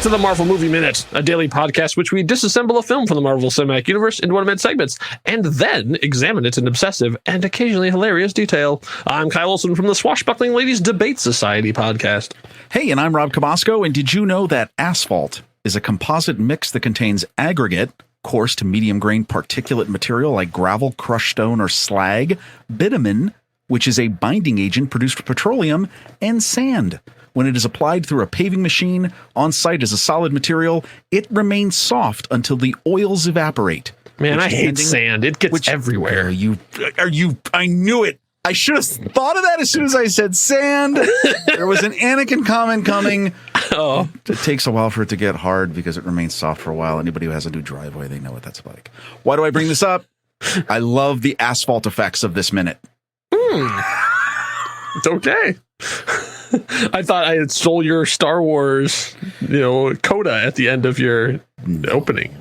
to the Marvel Movie Minute, a daily podcast which we disassemble a film from the Marvel Cinematic Universe into 1-minute segments and then examine it in obsessive and occasionally hilarious detail. I'm Kyle Olson from the Swashbuckling Ladies Debate Society podcast. Hey, and I'm Rob Cabasco, and did you know that asphalt is a composite mix that contains aggregate, coarse to medium-grained particulate material like gravel, crushed stone, or slag, bitumen, which is a binding agent produced from petroleum, and sand. When it is applied through a paving machine on site as a solid material, it remains soft until the oils evaporate. Man, I hate sand. It gets everywhere. I knew it. I should have thought of that as soon as I said sand. There was an Anakin comment coming. Oh, it takes a while for it to get hard because it remains soft for a while. Anybody who has a new driveway, they know what that's like. Why do I bring this up? I love the asphalt effects of this minute. It's okay. I thought I had stole your Star Wars, coda at the end of your opening.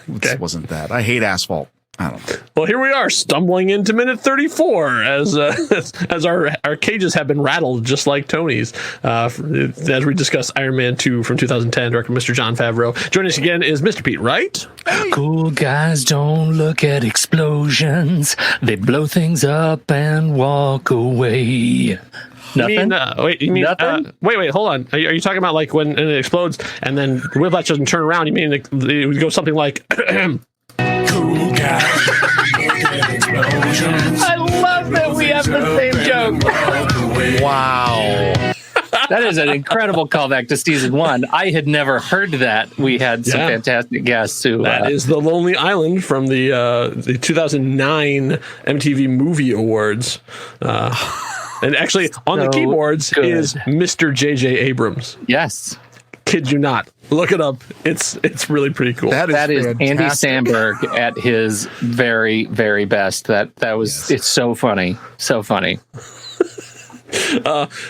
It wasn't that. I hate asphalt. I don't know. Well, here we are, stumbling into minute 34 as our cages have been rattled, just like Tony's. As we discuss Iron Man 2 from 2010, director Mr. Jon Favreau. Joining us again is Mr. Pete Wright. Hey. Cool guys don't look at explosions. They blow things up and walk away. Nothing? Nothing? Wait, hold on. Are you talking about like when it explodes and then Whiplash doesn't turn around? You mean it would go something like... Cool guys. I love that we have the same joke. Wow. That is an incredible callback to season 1. I had never heard that. We had some fantastic guests who... That is The Lonely Island from the 2009 MTV Movie Awards. And actually, on the keyboards is Mr. J.J. Abrams. Yes. Kid you not. Look it up. It's really pretty cool. That is Andy Samberg at his very, very best. It's so funny. So funny.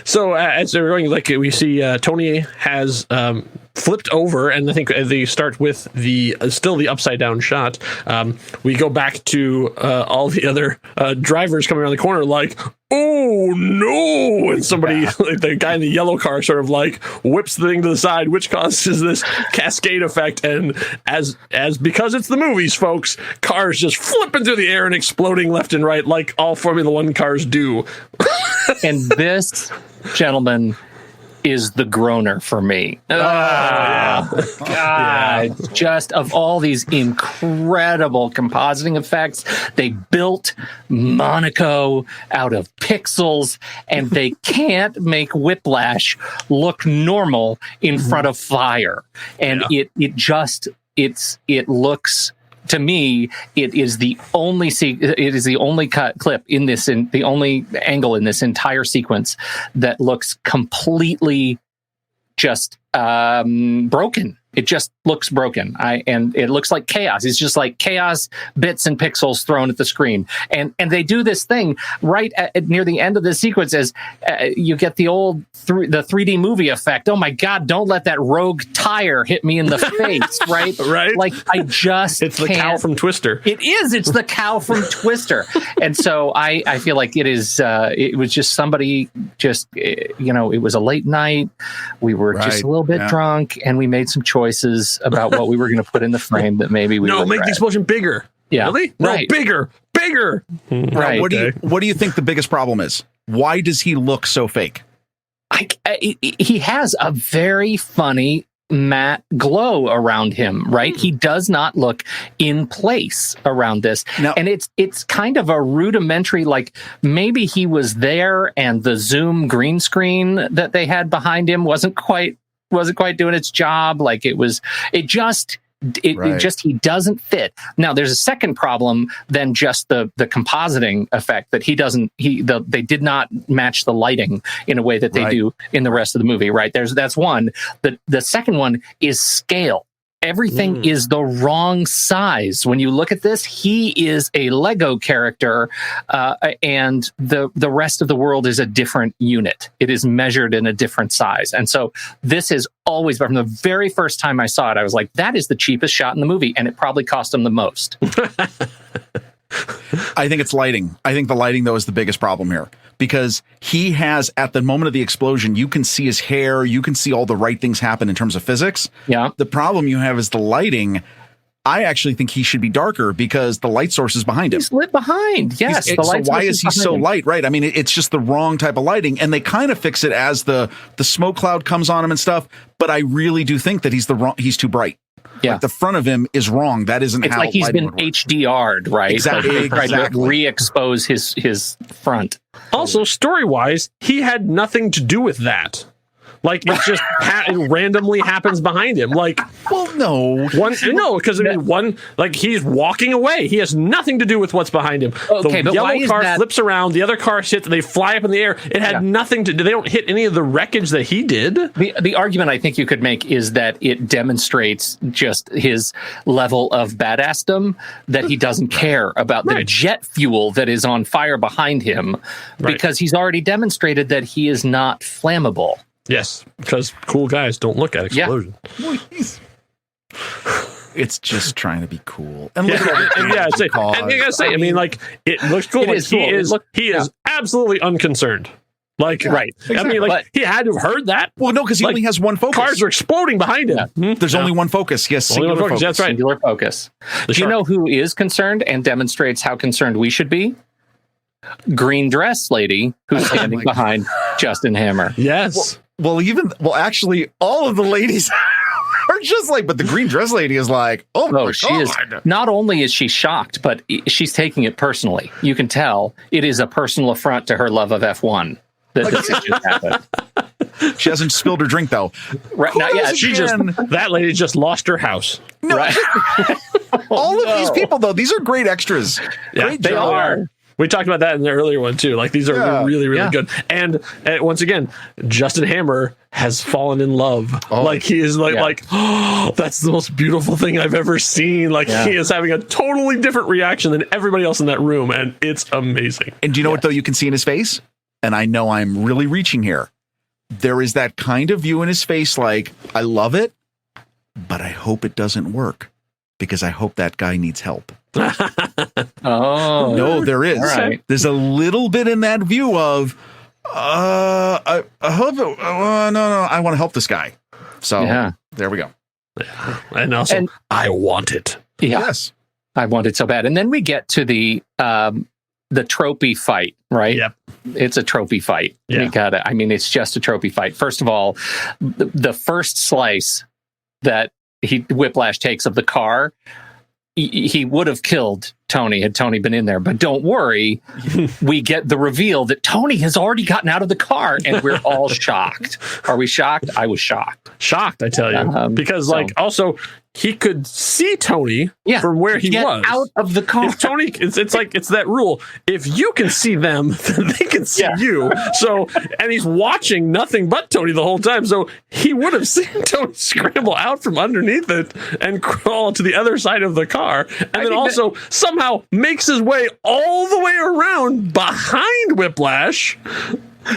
So as they're going, like we see Tony has flipped over, and I think they start with still the upside down shot. We go back to all the other drivers coming around the corner like, oh no, and somebody like the guy in the yellow car sort of like whips the thing to the side, which causes this cascade effect, and as because it's the movies, folks, cars just flipping through the air and exploding left and right like all Formula One cars do. And this gentleman is the groaner for me. God, just of all these incredible compositing effects, they built Monaco out of pixels, and they can't make Whiplash look normal in front of fire. And it looks. To me, it is the only clip in this, the only angle in this entire sequence that looks completely just broken. It just looks broken. And it looks like chaos. It's just like chaos, bits and pixels thrown at the screen. And they do this thing right near the end of the sequence as you get the old the 3D movie effect. Oh my God, don't let that rogue tire hit me in the face, right? Right. Like it's the cow from Twister. It is. It's the cow from Twister. And so I feel like it is. It was just somebody it was a late night. We were just a little bit drunk, and we made some choices about what we were going to put in the frame that maybe we make the explosion bigger. Yeah, really? No, bigger. Right. What do you think the biggest problem is? Why does he look so fake? He has a very funny matte glow around him, right? He does not look in place around this. Now, and it's kind of a rudimentary, like maybe he was there and the Zoom green screen that they had behind him wasn't quite doing its job. Like he doesn't fit. Now there's a second problem than just the compositing effect that they did not match the lighting in a way that they do in the rest of the movie, right? That's one. The second one is scale. Everything is the wrong size. When you look at this, he is a Lego character, and the rest of the world is a different unit. It is measured in a different size. And so this is always, from the very first time I saw it, I was like, that is the cheapest shot in the movie, and it probably cost him the most. I think it's lighting. I think the lighting, though, is the biggest problem here. because he has, at the moment of the explosion, you can see his hair, you can see all the right things happen in terms of physics. Yeah. The problem you have is the lighting. I actually think he should be darker because the light source is behind him. He's lit behind. Yes. So why is he so light? Right. I mean, it's just the wrong type of lighting, and they kind of fix it as the smoke cloud comes on him and stuff. But I really do think that he's too bright. Yeah. Like the front of him is wrong. That isn't it's how like he's been would work. HDR'd, right? Exactly. Like they tried to re-expose his front. Also, story-wise, he had nothing to do with that. Like, it just it randomly happens behind him. Like, well, no, because I mean, like he's walking away. He has nothing to do with what's behind him. Okay, the but why yellow is car that... flips around. The other car hits. They fly up in the air. It had nothing to do. They don't hit any of the wreckage that he did. The argument I think you could make is that it demonstrates just his level of badassdom, that he doesn't care about the jet fuel that is on fire behind him, because he's already demonstrated that he is not flammable. Yes, because cool guys don't look at explosions. Yeah. It's just trying to be cool. And look and you gotta say, I mean, like, it looks cool. He is absolutely unconcerned. Like, Exactly. I mean, like, he had to have heard that. Well, no, because he only has one focus. Cars are exploding behind him. Yeah. There's only one focus. Yes, singular focus. That's right. Singular focus. Do you know who is concerned and demonstrates how concerned we should be? Green dress lady who's standing behind Justin Hammer. Yes. Well, actually, all of the ladies are just like, but the green dress lady is like, oh my God. She is. Not only is she shocked, but she's taking it personally. You can tell it is a personal affront to her love of F1 that this has just happened. She hasn't spilled her drink though. Right now, that lady just lost her house. No. Right. All of these people though, these are great extras. Yeah, great they are. We talked about that in the earlier one too. Like, these are really, really good. And once again, Justin Hammer has fallen in love. Like, he is like, oh, that's the most beautiful thing I've ever seen. Like, he is having a totally different reaction than everybody else in that room, and it's amazing. And do you know what though you can see in his face? And I know I'm really reaching here. There is that kind of view in his face, like, I love it, but I hope it doesn't work, because I hope that guy needs help. Oh no, there is. Right. There's a little bit in that view of I hope no, I want to help this guy. So there we go. And also, I want it. Yeah. Yes, I want it so bad. And then we get to the tropey fight, right? Yep. It's a tropey fight. Yeah. It's just a tropey fight. First of all, the first slice that Whiplash takes of the car, he would have killed Tony had Tony been in there. But don't worry, we get the reveal that Tony has already gotten out of the car, and we're all shocked. Are we shocked? I was shocked. Shocked, I tell you. Because, also, he could see Tony from where he was. Out of the car. If Tony, it's like, it's that rule. If you can see them, then they can see you. So, and he's watching nothing but Tony the whole time. So he would have seen Tony scramble out from underneath it and crawl to the other side of the car. And then also somehow makes his way all the way around behind Whiplash.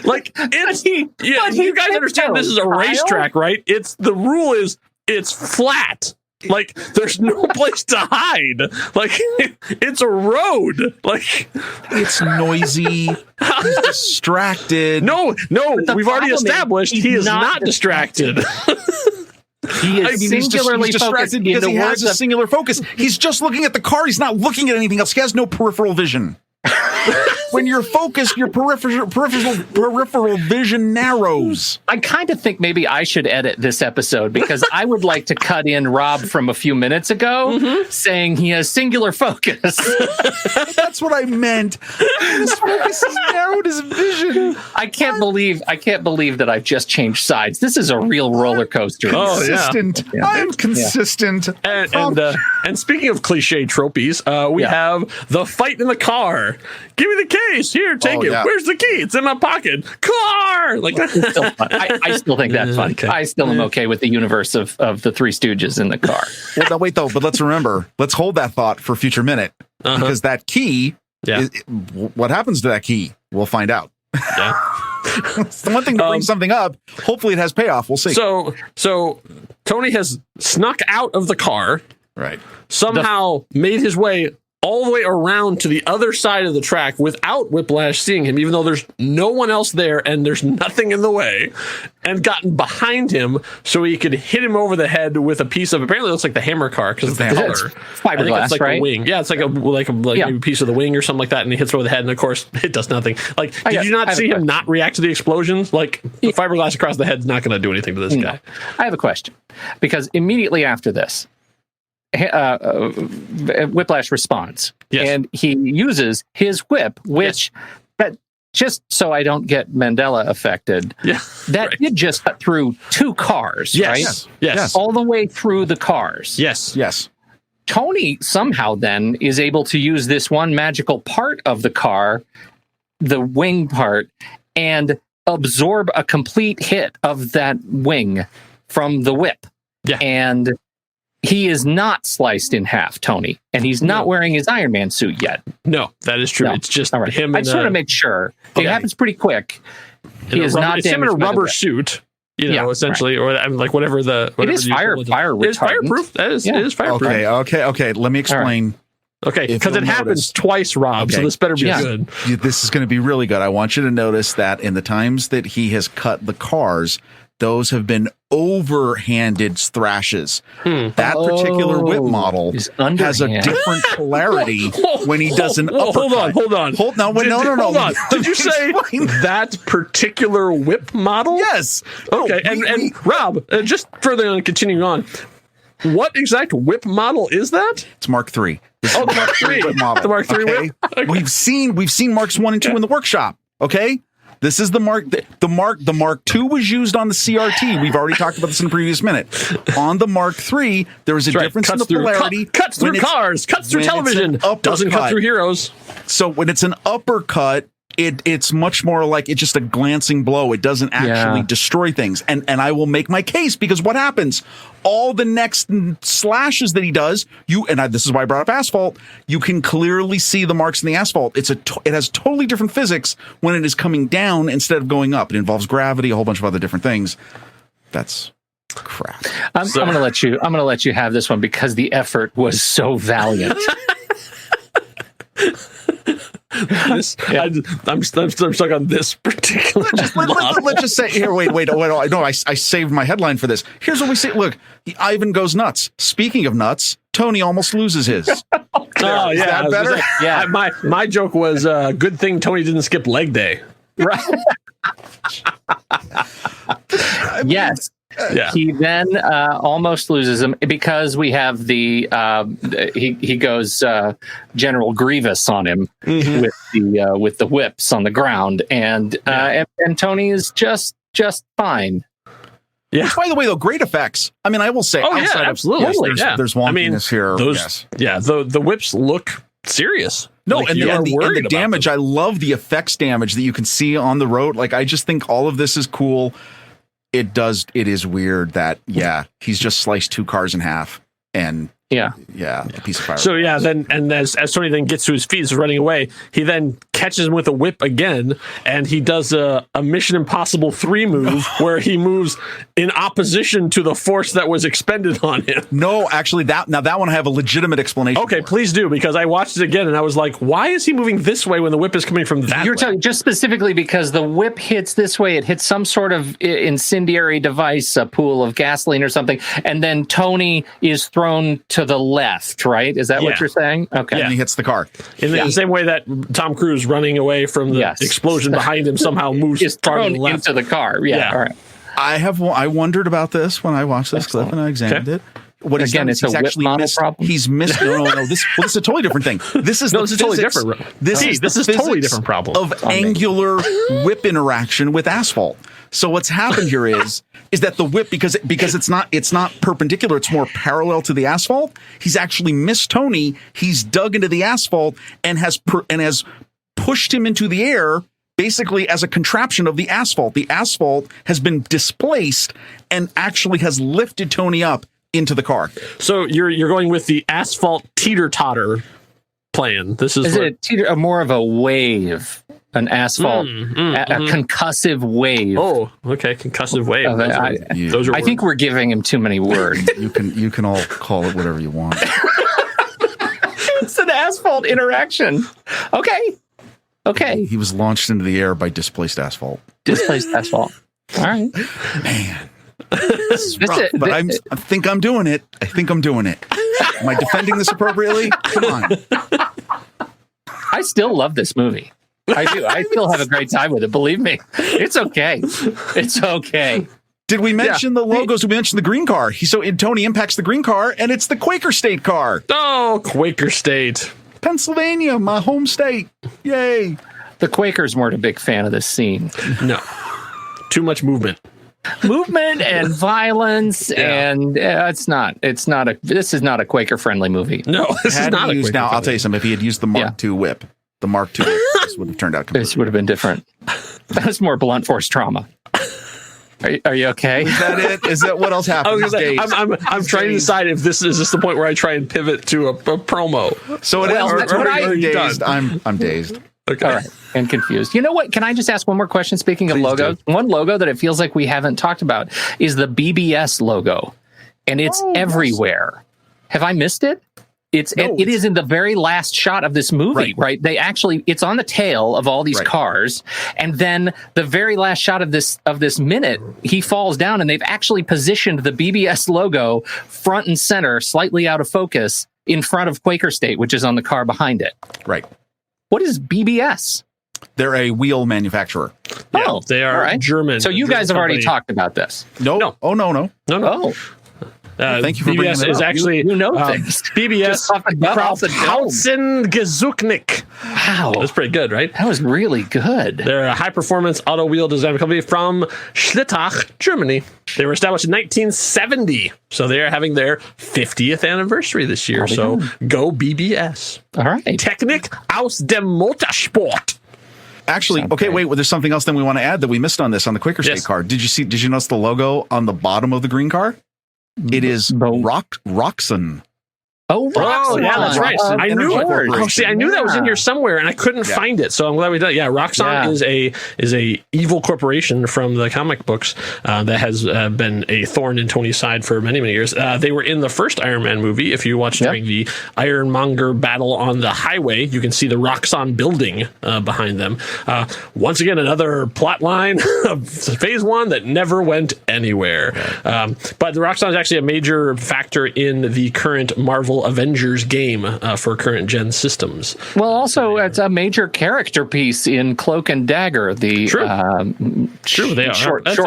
Like, you guys understand this is a racetrack, right? The rule is it's flat. Like, there's no place to hide. Like, it's a road. Like, it's noisy. He's distracted. No, we've already established he is not distracted. He is singularly he's distracted because he has a singular focus. He's just looking at the car. He's not looking at anything else. He has no peripheral vision. When you're focused, your peripheral vision narrows. I kind of think maybe I should edit this episode, because I would like to cut in Rob from a few minutes ago saying he has singular focus. That's what I meant. His focus has narrowed his vision. I can't believe that I've just changed sides. This is a real roller coaster. Consistent. I'm consistent. And speaking of cliche tropes, we have the fight in the car. Give me the case. Here, take it. Where's the key? It's in my pocket. Car! Like, it's still fun. I still think that's fun. Okay. I still am okay with the universe of the Three Stooges in the car. Well, no, wait, though. But let's remember. Let's hold that thought for future minute. Because that key, what happens to that key? We'll find out. Yeah. It's the one thing to bring something up. Hopefully it has payoff. We'll see. So Tony has snuck out of the car. Right. Somehow made his way all the way around to the other side of the track without Whiplash seeing him, even though there's no one else there and there's nothing in the way, and gotten behind him so he could hit him over the head with a piece of, apparently it looks like the hammer car because of the color. Fiberglass, like right? A wing. Yeah, it's like maybe a piece of the wing or something like that, and he hits over the head, and of course it does nothing. Like, did you not see him not react to the explosions? Like, the fiberglass across the head's not going to do anything to this guy. I have a question, because immediately after this, Whiplash responds, and he uses his whip, which, just so I don't get Mandela affected, did just cut through 2 cars, right? Yes. All the way through the cars. Yes. Tony somehow then is able to use this one magical part of the car, the wing part, and absorb a complete hit of that wing from the whip. Yeah. And he is not sliced in half, Tony, and he's not wearing his Iron Man suit yet. No, that is true. No. It's just him. I just want to make sure. It happens pretty quick. He is not. It's him in a rubber suit, essentially, or like whatever the. Whatever it is fire retardant. It's fireproof. It is fireproof. Okay. Let me explain. Okay, because it happens twice, Rob. So this better be good. This is going to be really good. I want you to notice that in the times that he has cut the cars, those have been overhanded thrashes. That particular whip model has a different polarity when he does an uppercut. Hold on. Hold on. Did you say that particular whip model? Yes. Okay, and Rob, just further on, continuing on, what exact whip model is that? It's Mark III. The Mark III whip model. The Mark III whip. Okay. We've seen Marks 1 and 2 in the workshop. Okay. This is the Mark. The Mark II was used on the CRT. We've already talked about this in the previous minute. On the Mark III, there is a difference in the polarity. Cuts through cars, cuts through television, doesn't cut through heroes. So when it's an uppercut, it's much more like it's just a glancing blow. It doesn't actually destroy things. And I will make my case, because what happens? All the next slashes that he does, this is why I brought up asphalt, you can clearly see the marks in the asphalt. It has totally different physics when it is coming down instead of going up. It involves gravity, a whole bunch of other different things. That's crap. I'm going to let you have this one because the effort was so valiant. I'm stuck on this particular. Let's just say here. Wait. No, I saved my headline for this. Here's what we say. Look, Ivan goes nuts. Speaking of nuts, Tony almost loses his. Is that better? My joke was good thing Tony didn't skip leg day. Right. Yes. He then almost loses him because we have the he goes General Grievous on him with the whips on the ground, and Tony is just fine. Yeah. Which, by the way, though, great effects. I mean, I will say, absolutely. There's wonkiness here. The whips look serious. No, and the damage. I love the effects damage that you can see on the road. Like, I just think all of this is cool. It is weird that he's just sliced 2 cars in half and a piece of fire. So then as Tony then gets to his feet, is running away, he then catches him with a whip again, and he does a Mission Impossible 3 move where he moves in opposition to the force that was expended on him. No, actually, that one I have a legitimate explanation. Okay, please do, because I watched it again and I was like, why is he moving this way when the whip is coming from that way? You're talking just specifically because the whip hits this way. It hits some sort of incendiary device, a pool of gasoline or something, and then Tony is thrown to the left, right? Is that what you're saying? Okay. And he hits the car. In the same way that Tom Cruise running away from the explosion behind him somehow moves thrown into the car. Yeah. All right. I wondered about this when I watched this clip and I examined it. What again? It's a whip model problem. He's missed. No. This is a totally different thing. This is totally different. This is totally different problem of angular whip interaction with asphalt. So what's happened here is that the whip, because it's not perpendicular, it's more parallel to the asphalt. He's actually missed Tony. He's dug into the asphalt and has pushed him into the air, basically as a contraption of the asphalt. The asphalt has been displaced and actually has lifted Tony up into the car. So you're going with the asphalt teeter-totter plan. This is more of a wave, an asphalt, a concussive wave. Oh, okay, concussive wave. Those are I think we're giving him too many words. You can all call it whatever you want. It's an asphalt interaction. Okay. He was launched into the air by displaced asphalt. Displaced asphalt. All right. Man. This is rough, but I think I'm doing it. Am I defending this appropriately? Come on. I still love this movie. I do. I still have a great time with it. Believe me. It's okay. Did we mention the logos? We mentioned the green car. Tony impacts the green car, and it's the Quaker State car. Oh, Quaker State. Pennsylvania, my home state. Yay. The Quakers weren't a big fan of this scene. No. Too much movement. And violence, and this is not a Quaker friendly movie. No, this is not a Quaker. Now, I'll tell you something. If he had used the Mark II whip, this would have turned out completely. This would have been different. That was more blunt force trauma. Are you okay? Is that it? Is that what else happened? I'm trying to decide if this is the point where I try and pivot to a promo. So I'm dazed. Okay. All right. And confused. You know what? Can I just ask one more question? Speaking of logos, one logo that it feels like we haven't talked about is the BBS logo. And it's everywhere. Have I missed it? It is in the very last shot of this movie, right? It's on the tail of all these cars. And then the very last shot of this minute, he falls down and they've actually positioned the BBS logo front and center, slightly out of focus, in front of Quaker State, which is on the car behind it. Right. What is BBS? They're a wheel manufacturer. Yeah, they are German. So you guys have already talked about this. No. Oh, no. Oh. Thank you for bringing BBS is up. actually things. BBS Krauthausen-Gesundnik. Wow, that's pretty good, right? That was really good. They're a high-performance auto wheel design company from Schlittach, Germany. They were established in 1970, so they are having their 50th anniversary this year. So go BBS. All right, Technik aus dem Motorsport. Actually, wait. Well, there's something else that we want to add that we missed on the Quaker State car. Did you notice the logo on the bottom of the green car? It is Roxxon. Oh, Roxxon. Yeah, that's right. I knew that was in here somewhere, and I couldn't find it. So I'm glad we did. Yeah, Roxxon is a evil corporation from the comic books that has been a thorn in Tony's side for many, many years. They were in the first Iron Man movie. If you watch during the Ironmonger battle on the highway, you can see the Roxxon building behind them. Once again, another plot line of Phase 1 that never went anywhere. But the Roxxon is actually a major factor in the current Marvel Avengers game for current gen systems. Well, also it's a major character piece in Cloak and Dagger. The true, they are. That's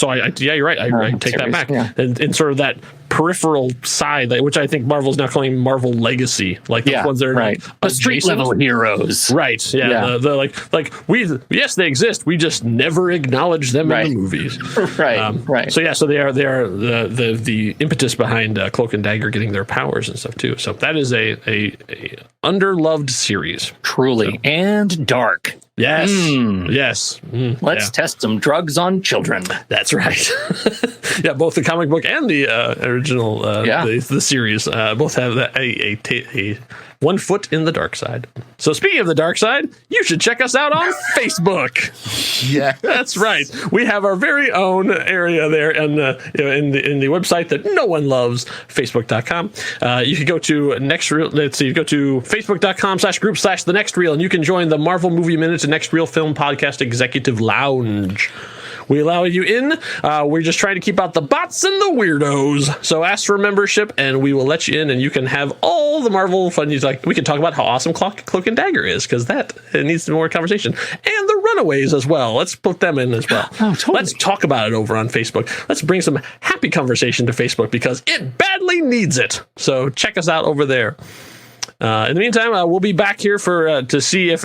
right. You're right. I take that back. Yeah. And sort of that peripheral side, which I think Marvel's now calling Marvel Legacy, like the ones that are the street level heroes, right? Yeah, they exist. We just never acknowledge them in the movies, right. So they are the impetus behind Cloak and Dagger getting their powers and stuff too. So that is a underloved series, truly, and dark. Yes. Yes. Let's test some drugs on children. That's right. Yeah, both the comic book and the original, the series, both have a one foot in the dark side. So speaking of the dark side, you should check us out on Facebook. Yeah, that's right. We have our very own area there, and in the website that no one loves, Facebook.com. You can go to Next Reel. Let's see. You go to Facebook.com/group/The Next Reel, and you can join the Marvel Movie Minute and Next Reel Film Podcast Executive Lounge. We allow you in. We're just trying to keep out the bots and the weirdos. So ask for a membership, and we will let you in, and you can have all the Marvel fun. We can talk about how awesome Cloak and Dagger is, because it needs more conversation. And the Runaways as well. Let's put them in as well. Oh, totally. Let's talk about it over on Facebook. Let's bring some happy conversation to Facebook, because it badly needs it. So check us out over there. In the meantime, we'll be back here to see if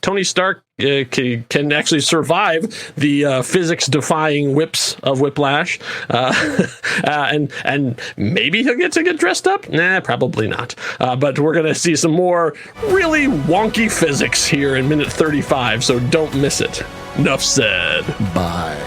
Tony Stark can actually survive the physics-defying whips of Whiplash, and maybe he'll get to get dressed up. Nah, probably not. But we're going to see some more really wonky physics here in minute 35, so don't miss it. Enough said. Bye.